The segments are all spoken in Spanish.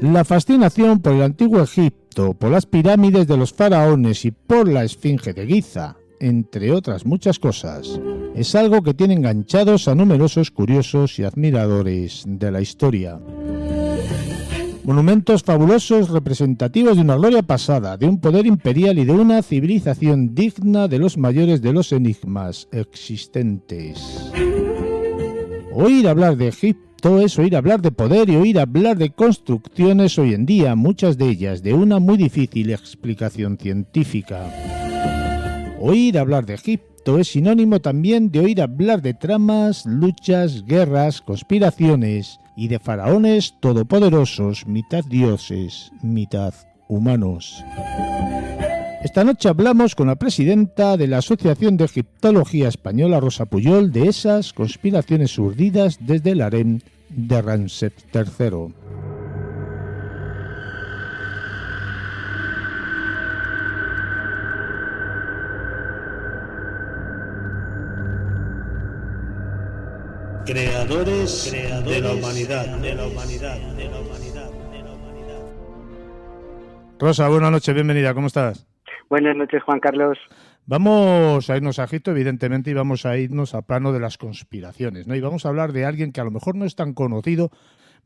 La fascinación por el antiguo Egipto, por las pirámides de los faraones y por la Esfinge de Giza, entre otras muchas cosas, es algo que tiene enganchados a numerosos curiosos y admiradores de la historia. Monumentos fabulosos representativos de una gloria pasada, de un poder imperial y de una civilización digna de los mayores de los enigmas existentes. Oír hablar de Egipto es oír hablar de poder y oír hablar de construcciones hoy en día, muchas de ellas de una muy difícil explicación científica. Oír hablar de Egipto es sinónimo también de oír hablar de tramas, luchas, guerras, conspiraciones y de faraones todopoderosos, mitad dioses, mitad humanos. Esta noche hablamos con la presidenta de la Asociación de Egiptología Española, Rosa Pujol, de esas conspiraciones urdidas desde el harén de Ramsés III. Creadores de la humanidad. Rosa, buenas noches, bienvenida, ¿cómo estás? Buenas noches, Juan Carlos. Vamos a irnos a Egipto, evidentemente, y vamos a irnos al plano de las conspiraciones, ¿no? Y vamos a hablar de alguien que a lo mejor no es tan conocido.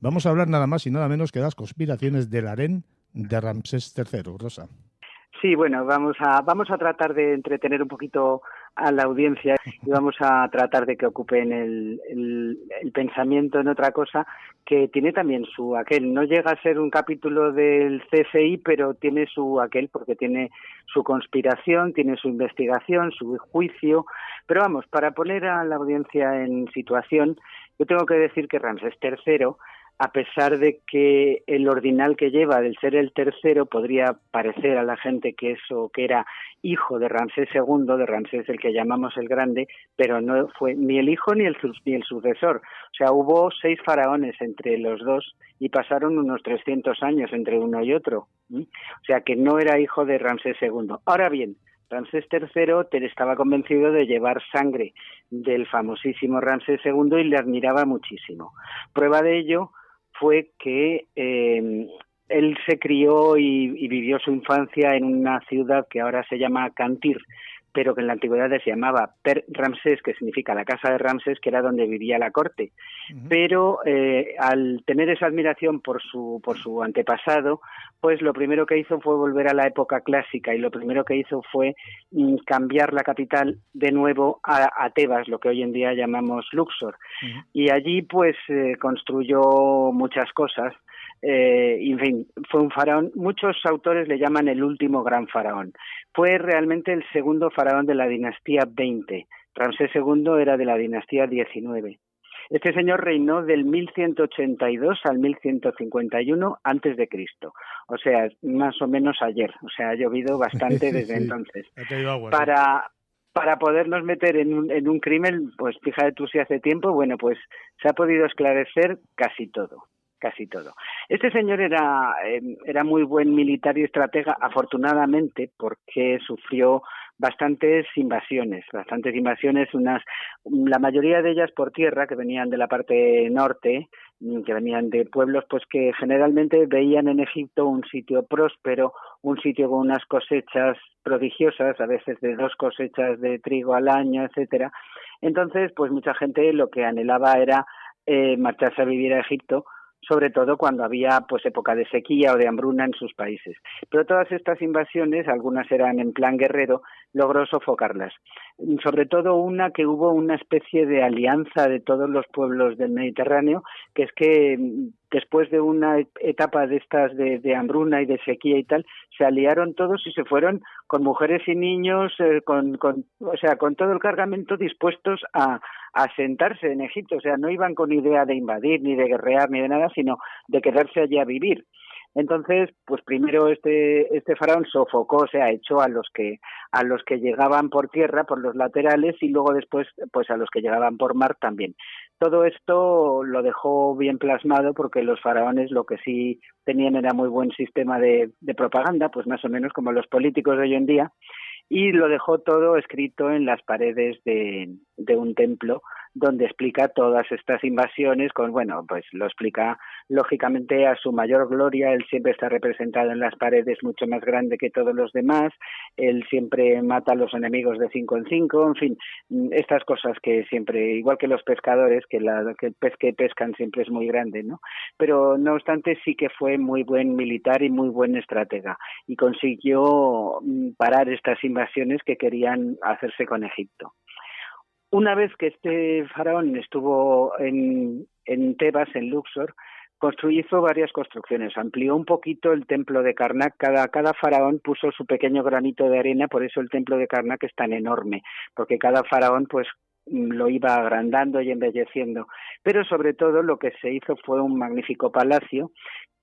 Vamos a hablar nada más y nada menos que de las conspiraciones del harén de Ramsés III, Rosa. Sí, bueno, vamos a tratar de entretener un poquito a la audiencia y vamos a tratar de que ocupen el pensamiento en otra cosa que tiene también su aquel. No llega a ser un capítulo del CSI, pero tiene su aquel porque tiene su conspiración, tiene su investigación, su juicio. Pero vamos, para poner a la audiencia en situación, yo tengo que decir que Ramsés III, a pesar de que el ordinal que lleva del ser el tercero podría parecer a la gente que era hijo de Ramsés II, de Ramsés el que llamamos el Grande, pero no fue ni el hijo ni el sucesor. O sea, hubo 6 faraones entre los dos y pasaron unos 300 años entre uno y otro. O sea, que no era hijo de Ramsés II. Ahora bien, Ramsés III estaba convencido de llevar sangre del famosísimo Ramsés II y le admiraba muchísimo. Prueba de ello fue que él se crió y vivió su infancia en una ciudad que ahora se llama Cantir, pero que en la antigüedad se llamaba Per Ramsés, que significa la casa de Ramsés, que era donde vivía la corte. Pero al tener esa admiración por su antepasado, pues lo primero que hizo fue volver a la época clásica y lo primero que hizo fue cambiar la capital de nuevo a Tebas, lo que hoy en día llamamos Luxor. Y allí pues construyó muchas cosas. En fin, fue un faraón, muchos autores le llaman el último gran faraón. Fue realmente el segundo faraón de la dinastía 20. Ramsés II era de la dinastía 19. Este señor reinó del 1182 al 1151 antes de Cristo. O sea, más o menos ayer. O sea, ha llovido bastante desde entonces. Para podernos meter en un crimen, pues fíjate tú si hace tiempo, bueno, pues se ha podido esclarecer casi todo. Este señor era muy buen militar y estratega, afortunadamente, porque sufrió bastantes invasiones, la mayoría de ellas por tierra, que venían de la parte norte, que venían de pueblos pues que generalmente veían en Egipto un sitio próspero, un sitio con unas cosechas prodigiosas, a veces de 2 cosechas de trigo al año, etcétera. Entonces, pues mucha gente lo que anhelaba era marcharse a vivir a Egipto, sobre todo cuando había pues época de sequía o de hambruna en sus países. Pero todas estas invasiones, algunas eran en plan guerrero, logró sofocarlas. Sobre todo una que hubo una especie de alianza de todos los pueblos del Mediterráneo, que es que después de una etapa de estas de hambruna y de sequía y tal, se aliaron todos y se fueron con mujeres y niños, con todo el cargamento dispuestos a asentarse en Egipto. O sea, no iban con idea de invadir, ni de guerrear, ni de nada, sino de quedarse allí a vivir. Entonces, pues primero este faraón sofocó, o sea, echó a los que llegaban por tierra, por los laterales, y luego después, pues a los que llegaban por mar también. Todo esto lo dejó bien plasmado porque los faraones lo que sí tenían era muy buen sistema de propaganda, pues más o menos como los políticos de hoy en día, y lo dejó todo escrito en las paredes de un templo donde explica todas estas invasiones pues lo explica lógicamente a su mayor gloria. Él siempre está representado en las paredes mucho más grande que todos los demás, él siempre mata a los enemigos de 5 en 5, en fin, estas cosas que siempre, igual que los pescadores, que el pez que pescan siempre es muy grande, ¿no? Pero no obstante sí que fue muy buen militar y muy buen estratega, y consiguió parar estas invasiones que querían hacerse con Egipto. Una vez que este faraón estuvo en Tebas, en Luxor, hizo varias construcciones, amplió un poquito el templo de Karnak. Cada faraón puso su pequeño granito de arena, por eso el templo de Karnak es tan enorme, porque cada faraón pues lo iba agrandando y embelleciendo. Pero sobre todo lo que se hizo fue un magnífico palacio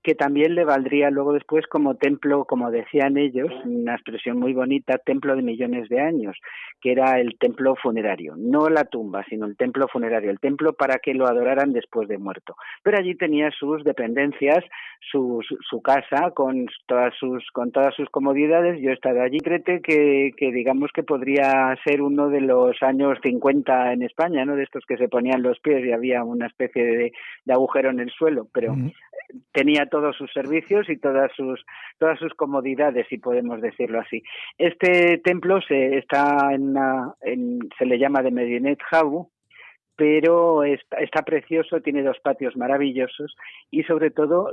que también le valdría luego después como templo, como decían ellos, una expresión muy bonita, templo de millones de años, que era el templo funerario, no la tumba, sino el templo funerario, el templo para que lo adoraran después de muerto. Pero allí tenía sus dependencias, su casa con todas sus comodidades. Yo he estado allí, creo que digamos que podría ser uno de los años 50 en España, ¿no? De estos que se ponían los pies y había una especie de agujero en el suelo, pero tenía todos sus servicios y todas sus comodidades, si podemos decirlo así. Este templo se le llama de Medinet Habu, pero está precioso, tiene 2 patios maravillosos y sobre todo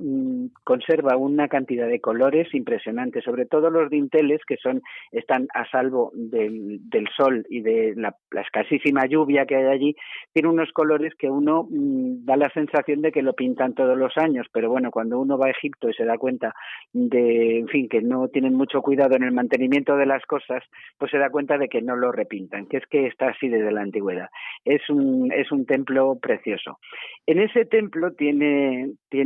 conserva una cantidad de colores impresionantes, sobre todo los dinteles que están a salvo del sol y de la escasísima lluvia que hay allí. Tiene unos colores que uno da la sensación de que lo pintan todos los años, pero bueno, cuando uno va a Egipto y se da cuenta que no tienen mucho cuidado en el mantenimiento de las cosas, pues se da cuenta de que no lo repintan, que es que está así desde la antigüedad. Es un templo precioso. En ese templo tiene, ya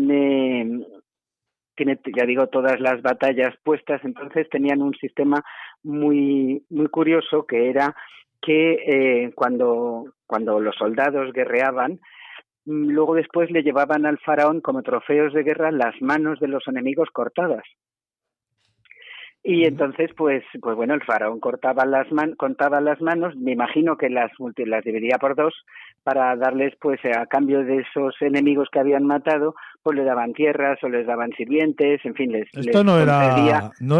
digo, todas las batallas puestas. Entonces tenían un sistema muy, muy curioso, que era que cuando los soldados guerreaban, luego después le llevaban al faraón como trofeos de guerra las manos de los enemigos cortadas. Y entonces, pues bueno, el faraón contaba las manos, me imagino que las dividía por 2 para darles, pues a cambio de esos enemigos que habían matado, pues le daban tierras o les daban sirvientes, en fin, Esto no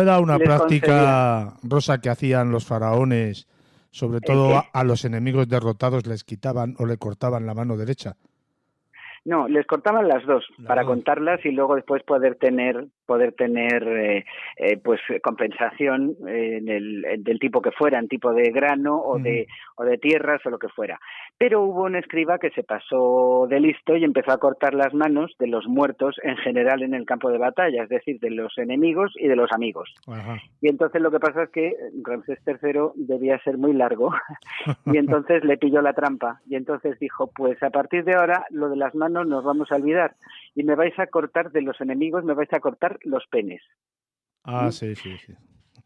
era una práctica, Rosa, que hacían los faraones, sobre todo a los enemigos derrotados les quitaban o le cortaban la mano derecha. No, les cortaban las 2 para contarlas y luego después poder tener pues compensación del tipo que fueran, tipo de grano o de tierras o lo que fuera. Pero hubo un escriba que se pasó de listo y empezó a cortar las manos de los muertos en general en el campo de batalla, es decir, de los enemigos y de los amigos. Ajá. Y entonces lo que pasa es que Ramsés III debía ser muy largo y entonces le pilló la trampa y entonces dijo, pues a partir de ahora lo de las manos nos vamos a olvidar y me vais a cortar de los enemigos, me vais a cortar los penes. Sí.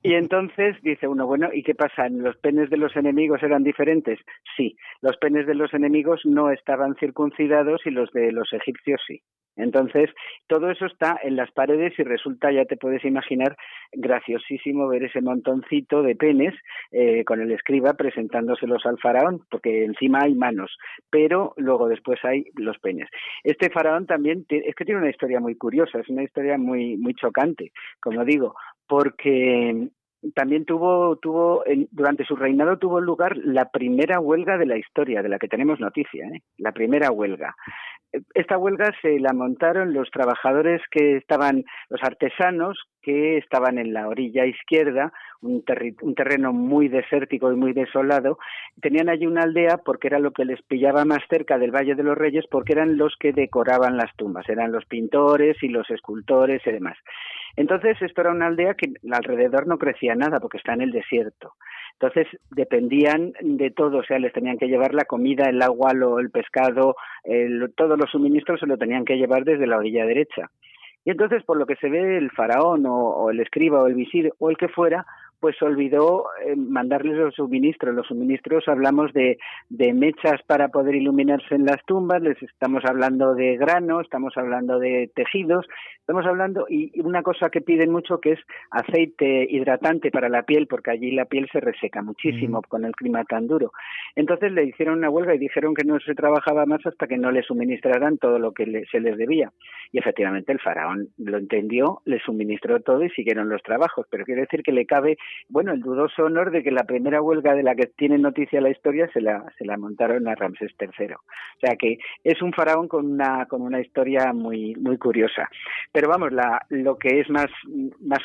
Y entonces dice uno, bueno, ¿y qué pasa? ¿Los penes de los enemigos eran diferentes? Sí, los penes de los enemigos no estaban circuncidados y los de los egipcios sí. Entonces, todo eso está en las paredes y resulta, ya te puedes imaginar, graciosísimo ver ese montoncito de penes con el escriba presentándoselos al faraón, porque encima hay manos, pero luego después hay los penes. Este faraón también es que tiene una historia muy curiosa, es una historia muy, muy chocante, como digo, porque también durante su reinado tuvo lugar la primera huelga de la historia, de la que tenemos noticia, la primera huelga. Esta huelga se la montaron los trabajadores los artesanos que estaban en la orilla izquierda, un terreno muy desértico y muy desolado. Tenían allí una aldea porque era lo que les pillaba más cerca del Valle de los Reyes, porque eran los que decoraban las tumbas, eran los pintores y los escultores y demás. Entonces esto era una aldea que alrededor no crecía nada porque está en el desierto. Entonces dependían de todo, o sea, les tenían que llevar la comida, el agua, el pescado, todos los suministros se lo tenían que llevar desde la orilla derecha. Y entonces, por lo que se ve, el faraón o el escriba o el visir o el que fuera, pues olvidó mandarles los suministros. Los suministros hablamos de mechas para poder iluminarse en las tumbas, les estamos hablando de grano, estamos hablando de tejidos, estamos hablando, y una cosa que piden mucho que es aceite hidratante para la piel, porque allí la piel se reseca muchísimo con el clima tan duro. Entonces le hicieron una huelga y dijeron que no se trabajaba más hasta que no le suministraran todo lo que se les debía. Y efectivamente el faraón lo entendió, le suministró todo y siguieron los trabajos, pero quiere decir que le cabe, bueno, el dudoso honor de que la primera huelga de la que tiene noticia la historia se la montaron a Ramsés III. O sea que es un faraón con una historia muy muy curiosa. Pero vamos, lo que es más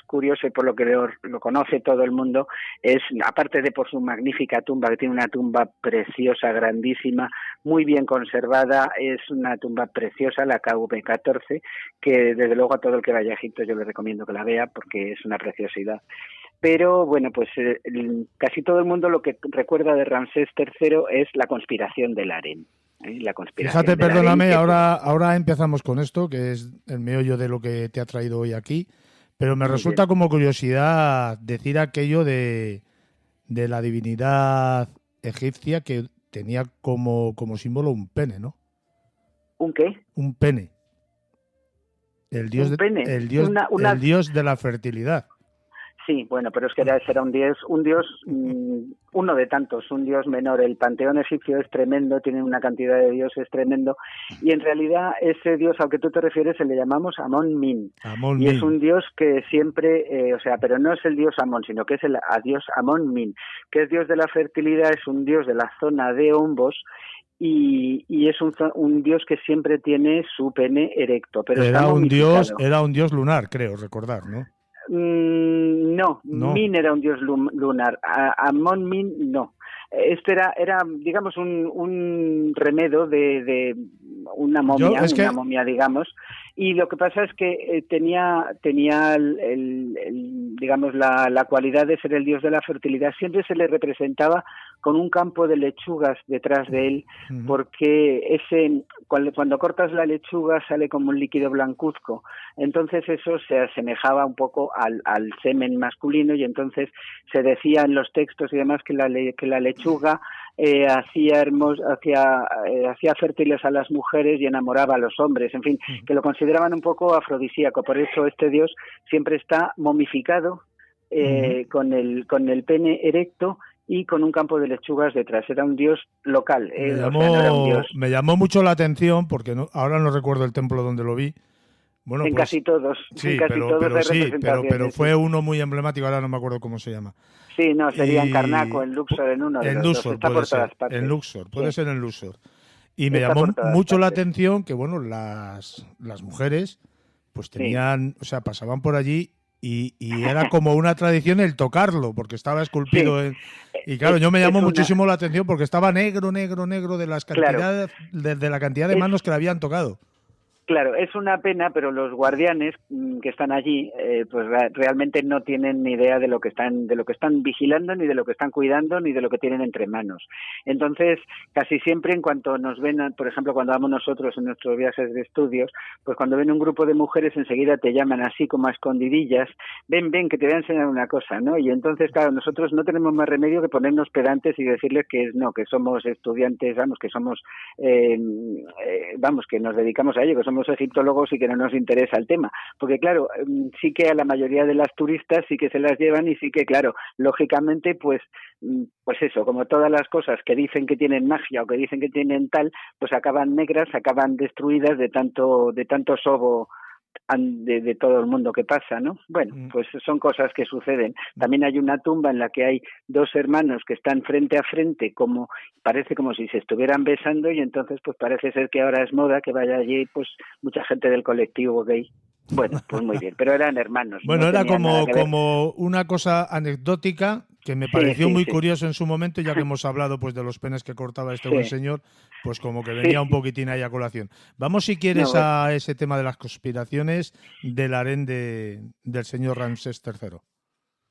curioso y por lo que lo conoce todo el mundo es, aparte de por su magnífica tumba, que tiene una tumba preciosa, grandísima, muy bien conservada, es una tumba preciosa, la KV14, que desde luego a todo el que vaya a Egipto yo le recomiendo que la vea porque es una preciosidad. Pero bueno, pues casi todo el mundo lo que recuerda de Ramsés III es la conspiración del harén. La conspiración. Fíjate, perdóname, ahora empezamos con esto, que es el meollo de lo que te ha traído hoy aquí, pero me resulta como curiosidad decir aquello de la divinidad egipcia que tenía como símbolo un pene, ¿no? ¿Un qué? Un pene. El dios, el dios de la fertilidad. Sí, bueno, pero es que era un dios, uno de tantos, un dios menor. El panteón egipcio es tremendo, tiene una cantidad de dioses tremendo, y en realidad ese dios al que tú te refieres se le llamamos Amón-Min. Y es un dios que siempre, pero no es el dios Amón, sino que es el dios Amón-Min, que es dios de la fertilidad, es un dios de la zona de Ombos, y es un dios que siempre tiene su pene erecto. Pero era un dios lunar, creo recordar, ¿no? No, Min era un dios lunar, Amón-Min no. Este era digamos, un remedo de una momia, una momia, digamos, y lo que pasa es que tenía digamos, la cualidad de ser el dios de la fertilidad. Siempre se le representaba con un campo de lechugas detrás de él, porque cuando cortas la lechuga sale como un líquido blancuzco, entonces eso se asemejaba un poco al semen masculino, y entonces se decía en los textos y demás que la lechuga hacía fértiles a las mujeres y enamoraba a los hombres, en fin, que lo consideraban un poco afrodisíaco. Por eso este dios siempre está momificado, con el pene erecto y con un campo de lechugas detrás. Era un dios local. Me llamó mucho la atención, porque ahora no recuerdo el templo donde lo vi. Bueno, en casi todos. Sí, pero fue uno muy emblemático, ahora no me acuerdo cómo se llama. Sí, no, sería en Karnak o en Luxor, en uno de los dos. Está por todas partes. En Luxor, puede ser en Luxor. Y me llamó mucho la atención que, bueno, las mujeres pues tenían, pasaban por allí y era como una tradición el tocarlo, porque estaba esculpido y claro, yo me llamó muchísimo la atención porque estaba negro de las cantidades, de la cantidad de manos que le habían tocado. Claro, es una pena, pero los guardianes que están allí, pues realmente no tienen ni idea de lo que están vigilando, ni de lo que están cuidando, ni de lo que tienen entre manos. Entonces, casi siempre en cuanto nos ven, por ejemplo, cuando vamos nosotros en nuestros viajes de estudios, pues cuando ven un grupo de mujeres enseguida te llaman así como a escondidillas, ven, que te voy a enseñar una cosa, ¿no? Y entonces, claro, nosotros no tenemos más remedio que ponernos pedantes y decirles que que somos estudiantes, que somos, que nos dedicamos a ello, que somos egiptólogos y que no nos interesa el tema, porque claro, sí que a la mayoría de las turistas sí que se las llevan y sí que, claro, lógicamente pues eso, como todas las cosas que dicen que tienen magia o que dicen que tienen tal, pues acaban negras, acaban destruidas de tanto sobo de todo el mundo que pasa, ¿no? Bueno, pues son cosas que suceden. También hay una tumba en la que hay dos hermanos que están frente a frente, parece como si se estuvieran besando, y entonces pues parece ser que ahora es moda que vaya allí pues mucha gente del colectivo gay. Bueno, pues muy bien, pero eran hermanos. Bueno, no era como una cosa anecdótica que me pareció muy curioso en su momento, ya que hemos hablado pues de los penes que cortaba este buen señor, pues como que venía un poquitín ahí a colación. Vamos, si quieres, a ese tema de las conspiraciones del harén del señor Ramsés III.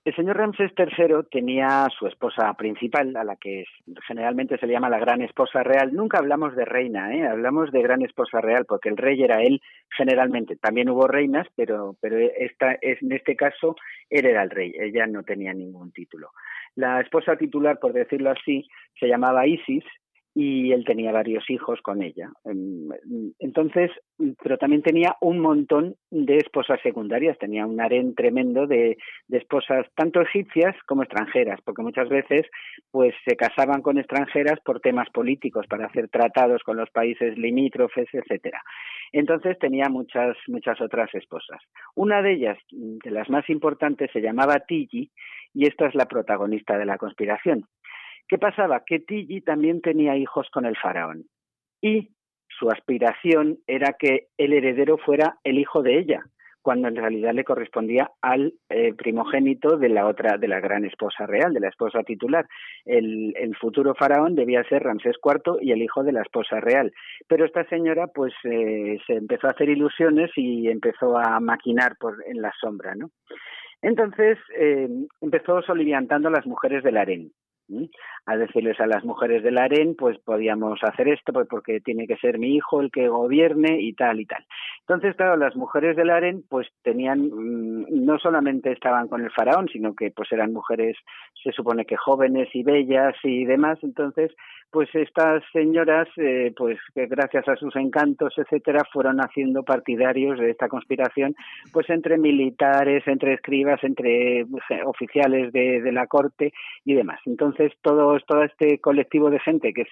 el señor Ramsés III tenía su esposa principal, a la que generalmente se le llama la gran esposa real. Nunca hablamos de reina, hablamos de gran esposa real, porque el rey era él generalmente. También hubo reinas, pero en este caso él era el rey, ella no tenía ningún título. La esposa titular, por decirlo así, se llamaba Isis, y él tenía varios hijos con ella. Entonces, pero también tenía un montón de esposas secundarias, tenía un harén tremendo de esposas tanto egipcias como extranjeras, porque muchas veces pues se casaban con extranjeras por temas políticos, para hacer tratados con los países limítrofes, etcétera. Entonces tenía muchas otras esposas. Una de ellas, de las más importantes, se llamaba Tigi, y esta es la protagonista de la conspiración. ¿Qué pasaba? Que Tigi también tenía hijos con el faraón, y su aspiración era que el heredero fuera el hijo de ella, cuando en realidad le correspondía al primogénito de la gran esposa real, de la esposa titular. El futuro faraón debía ser Ramsés IV y el hijo de la esposa real. Pero esta señora pues se empezó a hacer ilusiones y empezó a maquinar en la sombra, ¿no? Entonces empezó soliviantando a las mujeres del harén. A decirles a las mujeres del harén, pues podíamos hacer esto porque tiene que ser mi hijo el que gobierne y tal y tal. Entonces, claro, las mujeres del harén pues tenían, no solamente estaban con el faraón, sino que pues eran mujeres, se supone que jóvenes y bellas y demás. Entonces, pues estas señoras, pues que gracias a sus encantos, etcétera, fueron haciendo partidarios de esta conspiración, pues entre militares, entre escribas, entre oficiales de la corte y demás. Entonces, todo este colectivo de gente que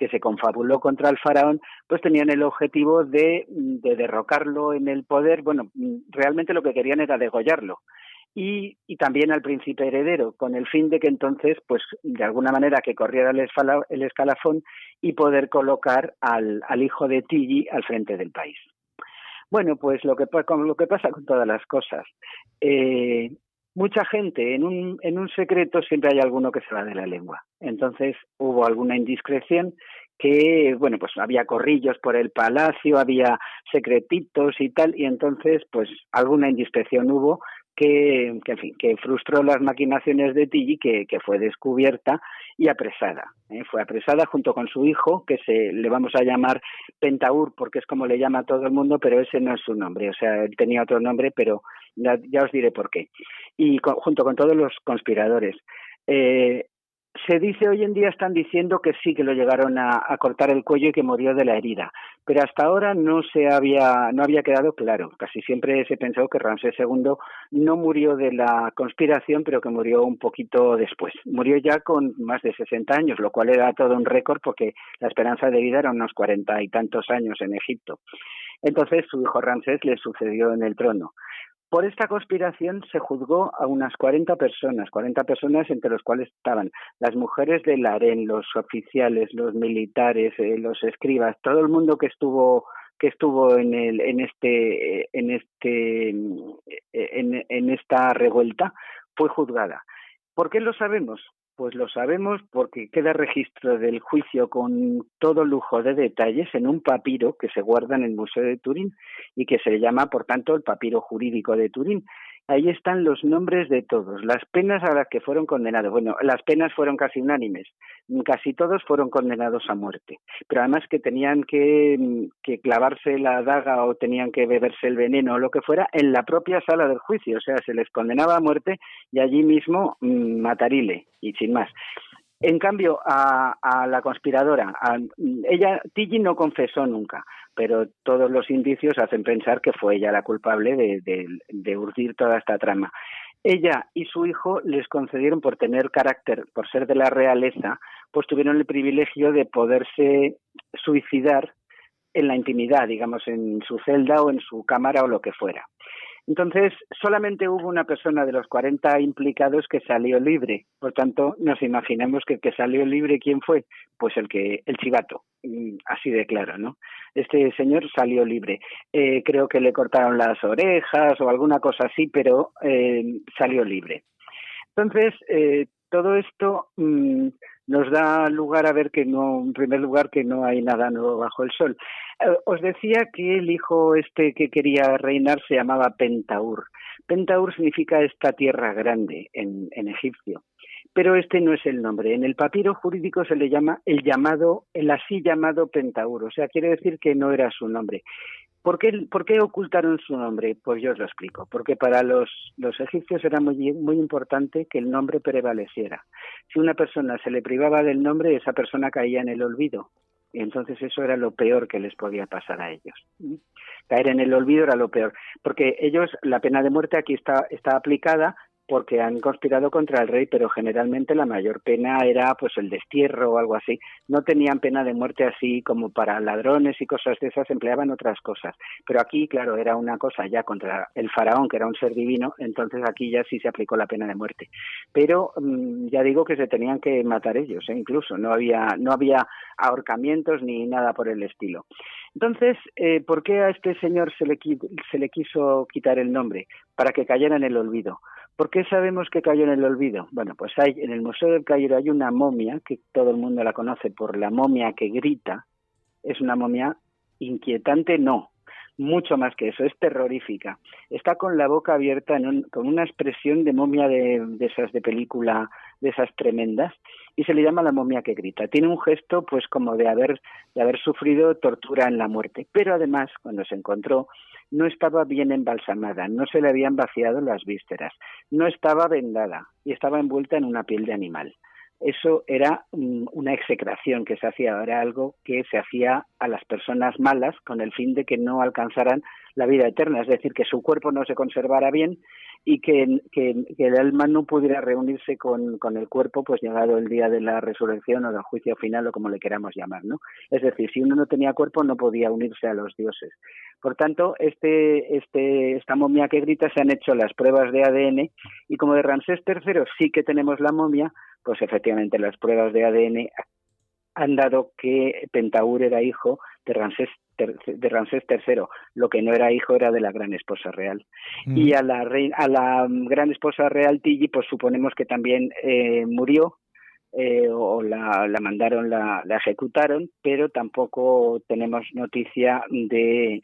se confabuló contra el faraón, pues tenían el objetivo de derrocarlo en el poder. Bueno, realmente lo que querían era degollarlo. Y también al príncipe heredero, con el fin de que entonces, pues de alguna manera que corriera el escalafón y poder colocar al hijo de Tigi al frente del país. Bueno, pues lo que pasa con todas las cosas. Mucha gente, en un secreto siempre hay alguno que se va de la lengua. Entonces hubo alguna indiscreción que, bueno, pues había corrillos por el palacio, había secretitos y tal, y entonces pues alguna indiscreción hubo que frustró las maquinaciones de Tigi, que fue descubierta y apresada. Fue apresada junto con su hijo, que le vamos a llamar Pentaur, porque es como le llama a todo el mundo, pero ese no es su nombre. O sea, él tenía otro nombre, pero ya os diré por qué. Y junto con todos los conspiradores. Se dice, hoy en día están diciendo que sí, que lo llegaron a cortar el cuello y que murió de la herida, pero hasta ahora no había quedado claro. Casi siempre se pensó que Ramsés II no murió de la conspiración, pero que murió un poquito después. Murió ya con más de 60 años, lo cual era todo un récord porque la esperanza de vida era unos 40 y tantos años en Egipto. Entonces su hijo Ramsés le sucedió en el trono. Por esta conspiración se juzgó a unas 40 personas entre los cuales estaban las mujeres del harén, los oficiales, los militares, los escribas, todo el mundo que estuvo en esta revuelta fue juzgada. ¿Por qué lo sabemos? Pues lo sabemos porque queda registro del juicio con todo lujo de detalles en un papiro que se guarda en el Museo de Turín y que se llama, por tanto, el papiro jurídico de Turín. Ahí están los nombres de todos, las penas a las que fueron condenados. Bueno, las penas fueron casi unánimes, casi todos fueron condenados a muerte, pero además que tenían que clavarse la daga o tenían que beberse el veneno o lo que fuera en la propia sala del juicio, o sea, se les condenaba a muerte y allí mismo matarile y sin más. En cambio, a la conspiradora, Tigi no confesó nunca, pero todos los indicios hacen pensar que fue ella la culpable de urdir toda esta trama. Ella y su hijo les concedieron, por tener carácter, por ser de la realeza, pues tuvieron el privilegio de poderse suicidar en la intimidad, digamos, en su celda o en su cámara o lo que fuera. Entonces, solamente hubo una persona de los 40 implicados que salió libre. Por tanto, nos imaginamos que el que salió libre, ¿quién fue? Pues el chivato, así de claro, ¿no? Este señor salió libre. Creo que le cortaron las orejas o alguna cosa así, pero salió libre. Entonces, todo esto nos da lugar a ver que no, en primer lugar, que no hay nada nuevo bajo el sol. Os decía que el hijo que quería reinar se llamaba Pentaur. Pentaur significa esta tierra grande en egipcio. Pero este no es el nombre. En el papiro jurídico se le llama el así llamado Pentaur, o sea, quiere decir que no era su nombre. ¿Por qué ocultaron su nombre? Pues yo os lo explico. Porque para los egipcios era muy importante que el nombre prevaleciera. Si una persona se le privaba del nombre, esa persona caía en el olvido. Y entonces eso era lo peor que les podía pasar a ellos. Caer en el olvido era lo peor. Porque ellos, la pena de muerte aquí está aplicada porque han conspirado contra el rey, pero generalmente la mayor pena era pues el destierro o algo así. No tenían pena de muerte así como para ladrones y cosas de esas, empleaban otras cosas. Pero aquí, claro, era una cosa ya contra el faraón, que era un ser divino, entonces aquí ya sí se aplicó la pena de muerte. Pero ya digo que se tenían que matar ellos, incluso, no había ahorcamientos ni nada por el estilo. Entonces, ¿por qué a este señor se le quiso quitar el nombre? Para que cayera en el olvido. ¿Por qué sabemos que cayó en el olvido? Bueno, pues en el Museo del Cairo hay una momia, que todo el mundo la conoce por la momia que grita. Es una momia inquietante, no, mucho más que eso, es terrorífica. Está con la boca abierta, con una expresión de momia de esas de película, de esas tremendas, y se le llama la momia que grita. Tiene un gesto pues como de haber sufrido tortura en la muerte, pero además, cuando se encontró, no estaba bien embalsamada, no se le habían vaciado las vísceras, no estaba vendada y estaba envuelta en una piel de animal. Eso era una execración que se hacía, era algo que se hacía a las personas malas con el fin de que no alcanzaran la vida eterna, es decir, que su cuerpo no se conservara bien y que el alma no pudiera reunirse con el cuerpo, pues llegado el día de la resurrección o del juicio final o como le queramos llamar, ¿no? Es decir, si uno no tenía cuerpo no podía unirse a los dioses. Por tanto, esta momia que grita, se han hecho las pruebas de ADN y como de Ramsés III sí que tenemos la momia, pues efectivamente las pruebas de ADN han dado que Pentaur era hijo de Ramsés III. Lo que no era hijo era de la gran esposa real. Y a la gran esposa real Tigi, pues suponemos que también murió, o la mandaron, la ejecutaron, pero tampoco tenemos noticia de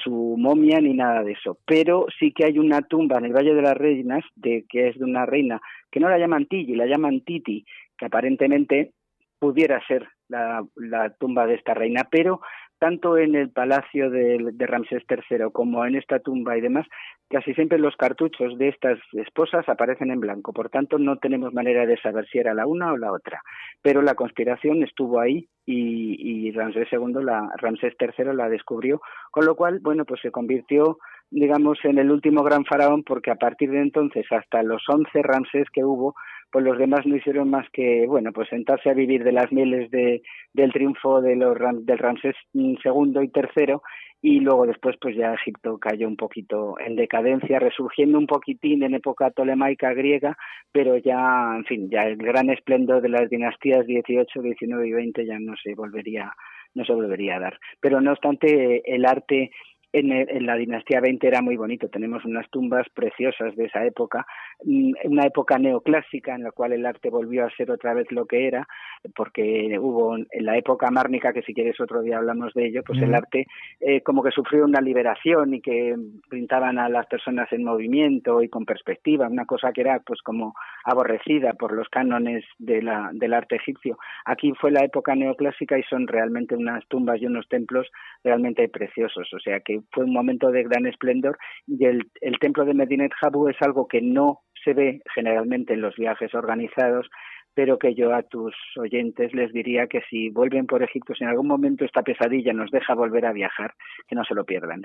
su momia ni nada de eso. Pero sí que hay una tumba en el Valle de las Reinas, que es de una reina, que no la llaman Tigi, la llaman Titi, que aparentemente pudiera ser la tumba de esta reina, pero tanto en el palacio de Ramsés III como en esta tumba y demás, casi siempre los cartuchos de estas esposas aparecen en blanco. Por tanto, no tenemos manera de saber si era la una o la otra. Pero la conspiración estuvo ahí y Ramsés III la descubrió, con lo cual, bueno, pues se convirtió, digamos, en el último gran faraón, porque a partir de entonces, hasta los 11 Ramsés que hubo, pues los demás no hicieron más que, bueno, pues sentarse a vivir de las mieles del triunfo del Ramsés II y III, y luego después pues ya Egipto cayó un poquito en decadencia, resurgiendo un poquitín en época tolemaica griega, pero ya, en fin, ya el gran esplendor de las dinastías 18, 19 y 20 ya no se volvería a dar. Pero no obstante, el arte en la dinastía 20 era muy bonito. Tenemos unas tumbas preciosas de esa época, una época neoclásica en la cual el arte volvió a ser otra vez lo que era, porque hubo en la época márnica, que si quieres otro día hablamos de ello, pues el arte como que sufrió una liberación y que pintaban a las personas en movimiento y con perspectiva, una cosa que era pues como aborrecida por los cánones del arte egipcio. Aquí fue la época neoclásica y son realmente unas tumbas y unos templos realmente preciosos, o sea que fue un momento de gran esplendor, y el templo de Medinet Habu es algo que no se ve generalmente en los viajes organizados, pero que yo a tus oyentes les diría que si vuelven por Egipto, si en algún momento esta pesadilla nos deja volver a viajar, que no se lo pierdan.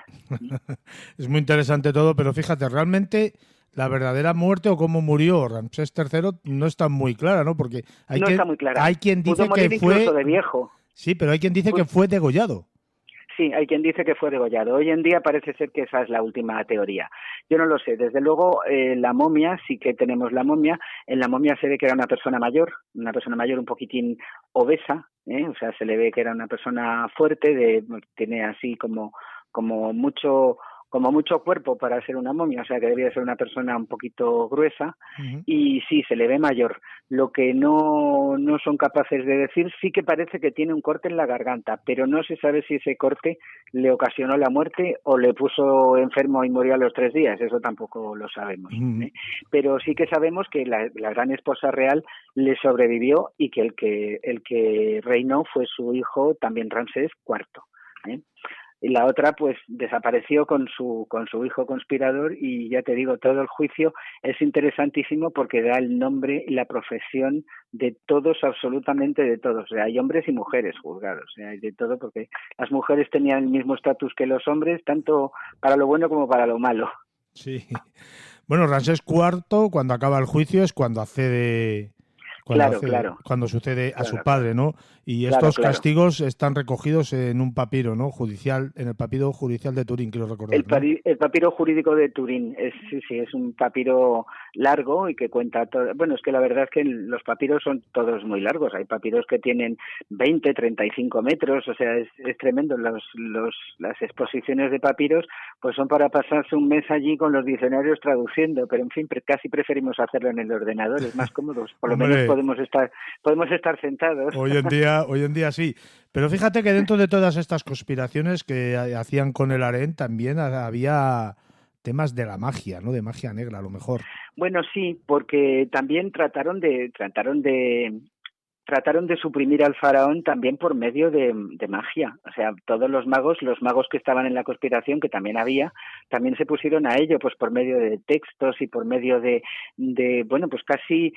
Es muy interesante todo, pero fíjate, realmente la verdadera muerte o cómo murió Ramsés III no está muy clara, ¿no? Porque está muy clara. Hay quien dice Pudo morir que fue incluso de viejo. Sí, pero hay quien dice que fue degollado. Sí, hay quien dice que fue degollado. Hoy en día parece ser que esa es la última teoría. Yo no lo sé. Desde luego, la momia, sí que tenemos la momia. En la momia se ve que era una persona mayor un poquitín obesa, o sea, se le ve que era una persona fuerte, tiene así como como mucho cuerpo para ser una momia, o sea que debía ser una persona un poquito gruesa, y sí, se le ve mayor. Lo que no son capaces de decir, sí que parece que tiene un corte en la garganta, pero no se sabe si ese corte le ocasionó la muerte o le puso enfermo y murió a los 3 días, eso tampoco lo sabemos. Pero sí que sabemos que la gran esposa real le sobrevivió y que el que reinó fue su hijo, también Ramsés IV. Y la otra pues desapareció con su hijo conspirador, y ya te digo, todo el juicio es interesantísimo porque da el nombre y la profesión de todos, absolutamente de todos. O sea, hay hombres y mujeres juzgados, o sea, hay de todo, porque las mujeres tenían el mismo estatus que los hombres, tanto para lo bueno como para lo malo. Sí. Bueno, Ramsés IV, cuando acaba el juicio, es cuando accede... Cuando sucede a su padre, ¿no? Y estos castigos están recogidos en un papiro, ¿no? Judicial, en el papiro judicial de Turín, quiero recordar. El papiro jurídico de Turín, es un papiro largo y que cuenta todo. Bueno, es que la verdad es que los papiros son todos muy largos. Hay papiros que tienen 20, 35 metros, o sea, es tremendo. Las exposiciones de papiros pues son para pasarse un mes allí con los diccionarios traduciendo, pero en fin, casi preferimos hacerlo en el ordenador, es más cómodo, por lo menos podemos estar sentados. Hoy en día sí. Pero fíjate que dentro de todas estas conspiraciones que hacían con el harén también había temas de la magia, ¿no? De magia negra, a lo mejor. Bueno, sí, porque también trataron de suprimir al faraón también por medio de magia. O sea, todos los magos que estaban en la conspiración, que también había, también se pusieron a ello, pues por medio de textos y por medio de bueno, pues casi,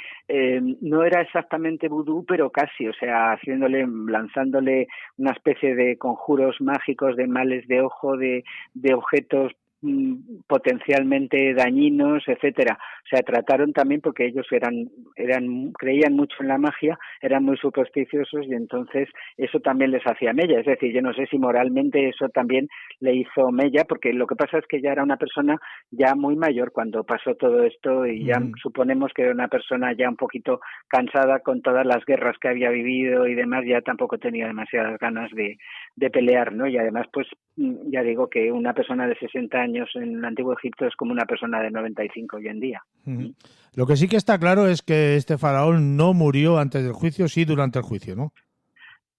no era exactamente vudú, pero casi, o sea, lanzándole una especie de conjuros mágicos, de males de ojo, de objetos potencialmente dañinos, etcétera. O sea, trataron también, porque ellos creían mucho en la magia, eran muy supersticiosos, y entonces eso también les hacía mella. Es decir, yo no sé si moralmente eso también le hizo mella, porque lo que pasa es que ya era una persona ya muy mayor cuando pasó todo esto, y ya suponemos que era una persona ya un poquito cansada con todas las guerras que había vivido y demás, ya tampoco tenía demasiadas ganas de pelear, ¿no? Y además, pues ya digo que una persona de 60 años en el Antiguo Egipto es como una persona de 95 hoy en día. Lo que sí que está claro es que este faraón no murió antes del juicio, sí durante el juicio, ¿no?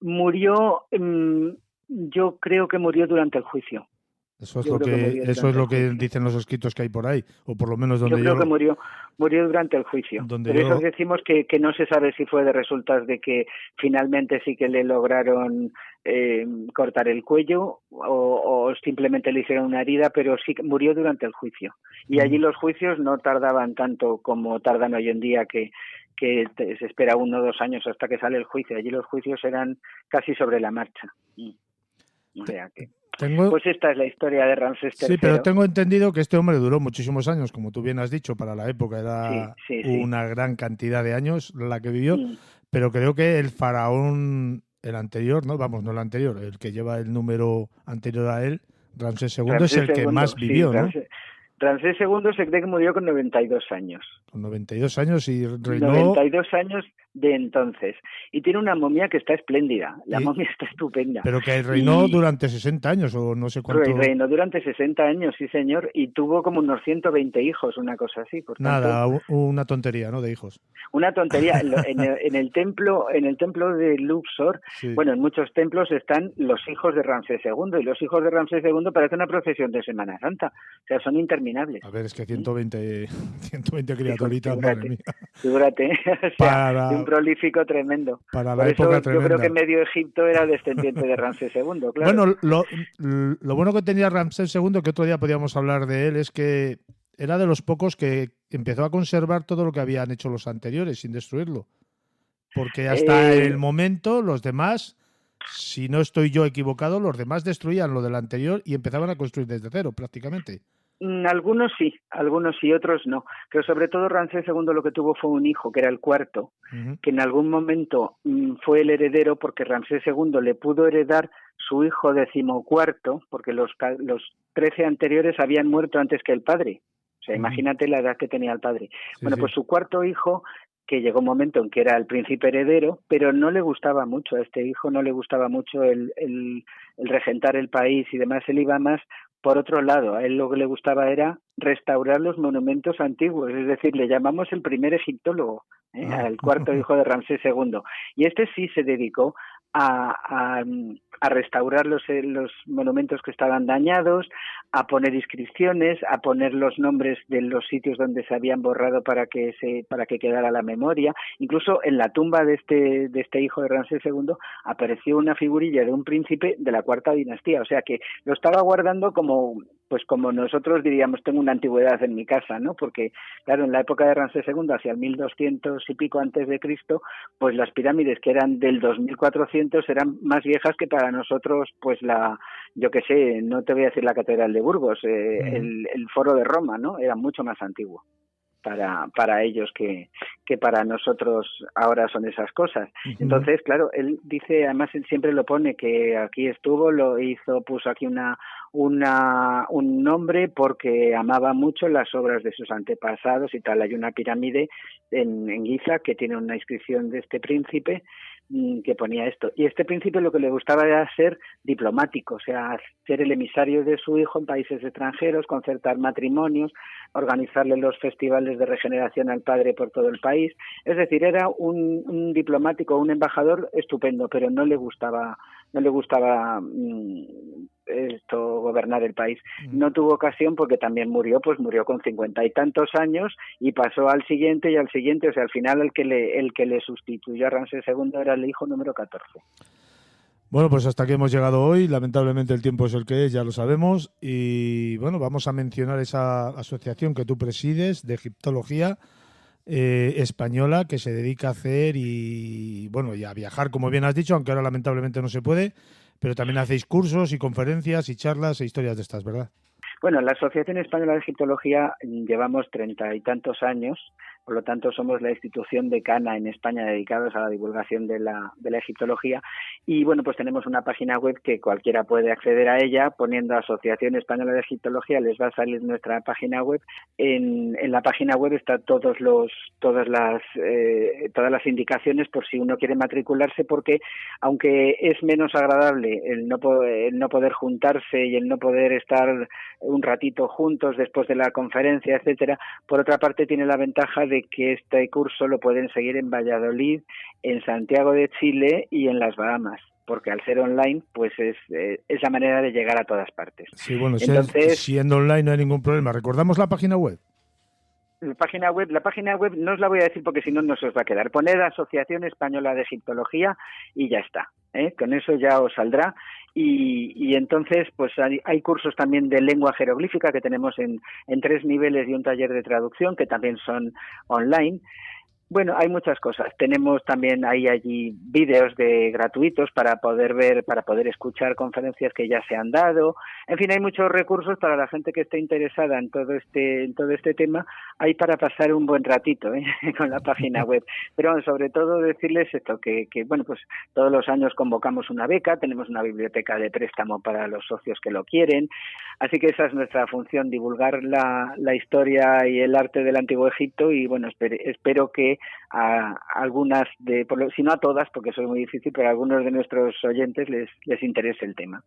Murió, yo creo que murió durante el juicio. Eso es lo que dicen los escritos que hay por ahí, o por lo menos donde yo creo que murió durante el juicio. Por eso decimos que no se sabe si fue de resultas de que finalmente sí que le lograron cortar el cuello o simplemente le hicieron una herida, pero sí que murió durante el juicio. Y allí los juicios no tardaban tanto como tardan hoy en día, que se espera 1 o 2 años hasta que sale el juicio. Allí los juicios eran casi sobre la marcha. O sea que... Pues esta es la historia de Ramsés III. Sí, pero tengo entendido que este hombre duró muchísimos años, como tú bien has dicho, para la época era una gran cantidad de años la que vivió, pero creo que el faraón, el anterior, no el anterior, el que lleva el número anterior a él, Ramsés II, es el que más vivió, ¿no? Ramsés II se cree que murió con 92 años. Con 92 años y reinó... 92 años de entonces. Y tiene una momia que está espléndida. La momia está estupenda. Pero que reinó durante 60 años o no sé cuánto... Reinó durante 60 años, sí señor. Y tuvo como unos 120 hijos, una cosa así. Por Nada, una tontería, ¿no? De hijos. Una tontería. En el templo de Luxor, bueno, en muchos templos están los hijos de Ramsés II. Y los hijos de Ramsés II parece una procesión de Semana Santa. O sea, son interminables. A ver, es que 120 criaturitas, madre mía. Figúrate, o sea, un prolífico tremendo. Para la época tremenda. Yo creo que medio Egipto era descendiente de Ramsés II, claro. Bueno, lo bueno que tenía Ramsés II, que otro día podíamos hablar de él, es que era de los pocos que empezó a conservar todo lo que habían hecho los anteriores sin destruirlo. Porque hasta el momento los demás, si no estoy yo equivocado, los demás destruían lo del anterior y empezaban a construir desde cero prácticamente. Algunos sí, otros no. Pero sobre todo Ramsés II lo que tuvo fue un hijo, que era el cuarto, que en algún momento fue el heredero, porque Ramsés II le pudo heredar su hijo 14º, porque los 13 anteriores habían muerto antes que el padre. O sea, imagínate la edad que tenía el padre. Pues su cuarto hijo, que llegó un momento en que era el príncipe heredero, pero no le gustaba mucho a este hijo, no le gustaba mucho el regentar el país y demás, él iba más Por otro lado, a él lo que le gustaba era restaurar los monumentos antiguos, es decir, le llamamos el primer egiptólogo, al cuarto hijo de Ramsés II. Y este sí se dedicó a restaurar los monumentos que estaban dañados, a poner inscripciones, a poner los nombres de los sitios donde se habían borrado para que quedara la memoria. Incluso en la tumba de este hijo de Ramsés II apareció una figurilla de un príncipe de la cuarta dinastía, o sea que lo estaba guardando como nosotros diríamos, tengo una antigüedad en mi casa, ¿no? Porque, claro, en la época de Ramsés II, hacia el 1200 y pico antes de Cristo, pues las pirámides que eran del 2400 eran más viejas que para nosotros, pues yo qué sé, no te voy a decir la Catedral de Burgos, el Foro de Roma, ¿no? Era mucho más antiguo para ellos que para nosotros ahora son esas cosas. Entonces, claro, él dice, además él siempre lo pone, que aquí estuvo, puso aquí un nombre porque amaba mucho las obras de sus antepasados y tal. Hay una pirámide en Giza que tiene una inscripción de este príncipe que ponía esto. Y este príncipe lo que le gustaba era ser diplomático, o sea, ser el emisario de su hijo en países extranjeros, concertar matrimonios, organizarle los festivales de regeneración al padre por todo el país. Es decir, era un diplomático, un embajador estupendo, pero no le gustaba gobernar el país. No tuvo ocasión porque también murió con 50 y tantos años y pasó al siguiente y al siguiente, o sea, al final el que le sustituyó a Ramsés II era el hijo número 14. Bueno, pues hasta aquí hemos llegado hoy. Lamentablemente el tiempo es el que es, ya lo sabemos. Y bueno, vamos a mencionar esa asociación que tú presides de egiptología española que se dedica a hacer y a viajar, como bien has dicho, aunque ahora lamentablemente no se puede, pero también hacéis cursos y conferencias y charlas e historias de estas, ¿verdad? Bueno, la Asociación Española de Egiptología llevamos 30 y tantos años, por lo tanto somos la institución decana en España dedicados a la divulgación de la egiptología y bueno, pues tenemos una página web que cualquiera puede acceder a ella poniendo Asociación Española de Egiptología, les va a salir nuestra página web. En la página web está todas las indicaciones por si uno quiere matricularse, porque aunque es menos agradable el no poder juntarse y el no poder estar un ratito juntos después de la conferencia, etcétera, por otra parte tiene la ventaja de que este curso lo pueden seguir en Valladolid, en Santiago de Chile y en las Bahamas, porque al ser online, pues es la manera de llegar a todas partes. Sí, bueno, entonces, siendo online no hay ningún problema. ¿Recordamos la página web? La página web no os la voy a decir porque si no nos os va a quedar. Poned Asociación Española de Egiptología y ya está. Con eso ya os saldrá. Y entonces pues hay cursos también de lengua jeroglífica que tenemos en 3 niveles y un taller de traducción que también son online. Bueno, hay muchas cosas. Tenemos también allí vídeos gratuitos para poder ver, para poder escuchar conferencias que ya se han dado. En fin, hay muchos recursos para la gente que esté interesada en todo este tema. Hay para pasar un buen ratito con la página web. Pero bueno, sobre todo decirles esto, que bueno, pues todos los años convocamos una beca, tenemos una biblioteca de préstamo para los socios que lo quieren. Así que esa es nuestra función, divulgar la historia y el arte del Antiguo Egipto y bueno, espero que a algunas si no a todas, porque eso es muy difícil, pero a algunos de nuestros oyentes les interese el tema.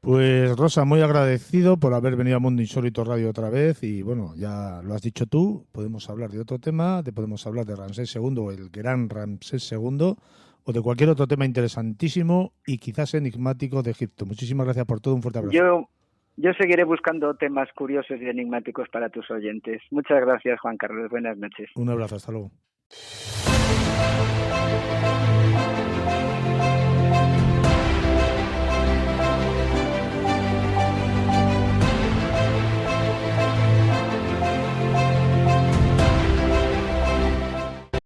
Pues Rosa, muy agradecido por haber venido a Mundo Insólito Radio otra vez y bueno, ya lo has dicho tú, podemos hablar de otro tema, podemos hablar de Ramsés II o el gran Ramsés II o de cualquier otro tema interesantísimo y quizás enigmático de Egipto. Muchísimas gracias por todo, un fuerte abrazo. Yo seguiré buscando temas curiosos y enigmáticos para tus oyentes. Muchas gracias, Juan Carlos. Buenas noches. Un abrazo, hasta luego.